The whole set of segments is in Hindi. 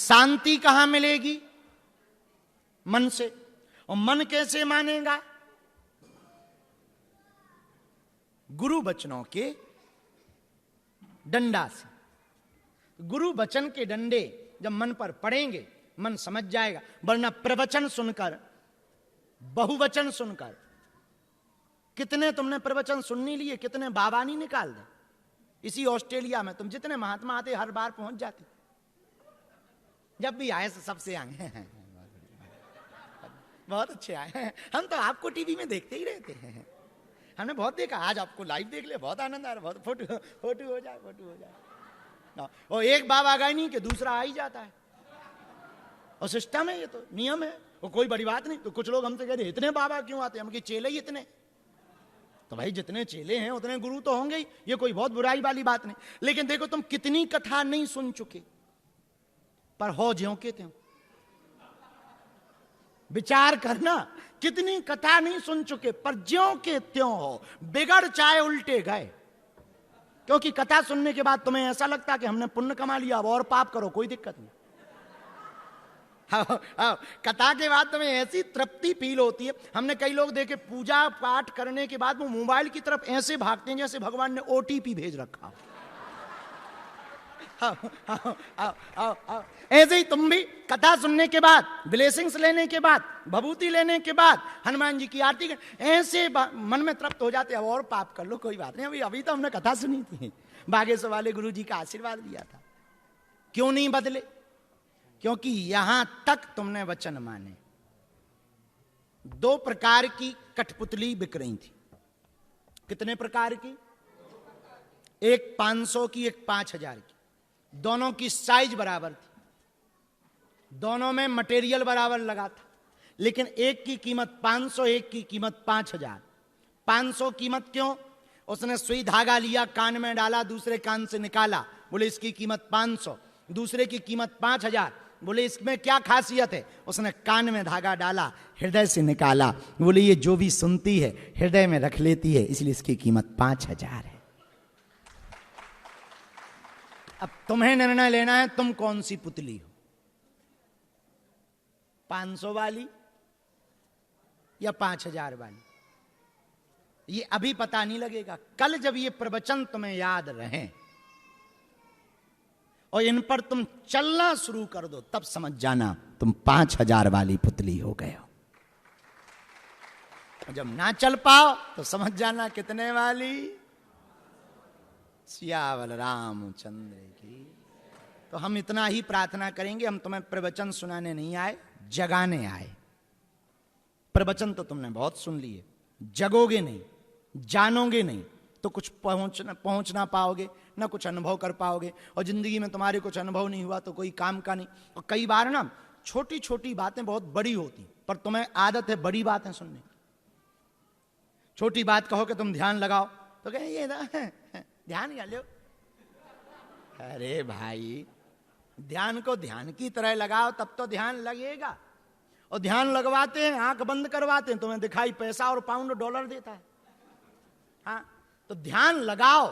शांति कहां मिलेगी? मन से। और मन कैसे मानेगा? गुरु वचनों के डंडा से। गुरु वचन के डंडे जब मन पर पड़ेंगे, मन समझ जाएगा। वरना प्रवचन सुनकर, बहुवचन सुनकर, कितने तुमने प्रवचन सुन नहीं लिए, कितने बाबा नहीं निकाल दे। इसी ऑस्ट्रेलिया में तुम जितने महात्मा आते हर बार पहुंच जाते, जब भी आए सबसे आए हैं बहुत अच्छे आए हैं, हम तो आपको टीवी में देखते ही रहते हैं, हमने बहुत देखा, आज आपको लाइव देख लिया, बहुत आनंद आ रहा, बहुत फोटो फोटो हो जाए, फोटो हो जाए। और एक बाबा गए नहीं कि दूसरा आ ही जाता है, और सिस्टम है, ये तो नियम है, और कोई बड़ी बात नहीं। तो कुछ लोग हमसे कह रहे इतने बाबा क्यों आते हैं, हम कि चेले ही इतने। तो भाई जितने चेले हैं उतने गुरु तो होंगे ही, ये कोई बहुत बुराई वाली बात नहीं। लेकिन देखो तुम कितनी कथा नहीं सुन चुके, पर हो ज्यों के त्यों। विचार करना, कितनी कथा नहीं सुन चुके पर ज्यों के त्यों हो, बिगड़ चाहे उल्टे गए। क्योंकि कथा सुनने के बाद तुम्हें ऐसा लगता कि हमने पुण्य कमा लिया, अब और पाप करो, कोई दिक्कत नहीं। कथा के बाद तुम्हें ऐसी तृप्ति फील होती है। हमने कई लोग देखे पूजा पाठ करने के बाद वो मोबाइल की तरफ ऐसे भागते हैं जैसे भगवान ने ओटीपी भेज रखा। ऐसे ही तुम भी कथा सुनने के बाद, ब्लेसिंग्स लेने के बाद, भभूति लेने के बाद, हनुमान जी की आरती ऐसे मन में तृप्त हो जाते, अब और पाप कर लो, कोई बात नहीं, अभी तो हमने कथा सुनी थी, बागेश्वर वाले गुरु जी का आशीर्वाद लिया था। क्यों नहीं बदले? क्योंकि यहां तक तुमने वचन माने। 2 प्रकार की कठपुतली बिक रही थी। कितने प्रकार की? एक 500 की, एक 5000 की। दोनों की साइज बराबर थी, दोनों में मटेरियल बराबर लगा था, लेकिन एक की कीमत 500, एक की कीमत 5000। 500 कीमत क्यों? उसने सुई धागा लिया, कान में डाला, दूसरे कान से निकाला, बोले इसकी कीमत 500। दूसरे की कीमत 5000, बोले इसमें क्या खासियत है? उसने कान में धागा डाला, हृदय से निकाला, बोले ये जो भी सुनती है हृदय में रख लेती है, इसलिए इसकी कीमत 5000 है। अब तुम्हें निर्णय लेना है तुम कौन सी पुतली हो, 500 वाली या 5000 वाली। ये अभी पता नहीं लगेगा, कल जब ये प्रवचन तुम्हें याद रहे और इन पर तुम चलना शुरू कर दो, तब समझ जाना तुम 5000 वाली पुतली हो गए हो। जब ना चल पाओ तो समझ जाना कितने वाली? सियावल रामचंद्र की। तो हम इतना ही प्रार्थना करेंगे, हम तुम्हें प्रवचन सुनाने नहीं आए, जगाने आए। प्रवचन तो तुमने बहुत सुन लिए, जगोगे नहीं, जानोगे नहीं तो कुछ पहुंच ना पाओगे, ना कुछ अनुभव कर पाओगे। और जिंदगी में तुम्हारे कुछ अनुभव नहीं हुआ तो कोई काम का नहीं। और कई बार ना छोटी छोटी बातें बहुत बड़ी होती, पर तुम्हें आदत है बड़ी बातें सुनने की। छोटी बात कहो कि तुम ध्यान लगाओ तो कहें ये ना ध्यान कर लो। अरे भाई, ध्यान को ध्यान की तरह लगाओ तब तो ध्यान लगेगा। और ध्यान लगवाते हैं, आंख बंद करवाते हैं, तुम्हें दिखाई पैसा और पाउंड डॉलर देता है। हाँ, तो ध्यान लगाओ,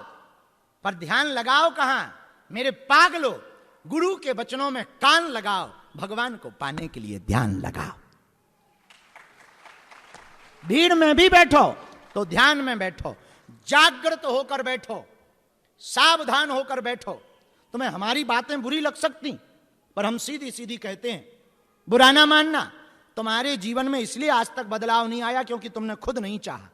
पर ध्यान लगाओ कहां? मेरे पागलो, गुरु के वचनों में कान लगाओ, भगवान को पाने के लिए ध्यान लगाओ। भीड़ में भी बैठो तो ध्यान में बैठो, जागृत होकर बैठो, सावधान होकर बैठो। तुम्हें हमारी बातें बुरी लग सकती, पर हम सीधी सीधी कहते हैं, बुरा ना मानना। तुम्हारे जीवन में इसलिए आज तक बदलाव नहीं आया क्योंकि तुमने खुद नहीं चाहा।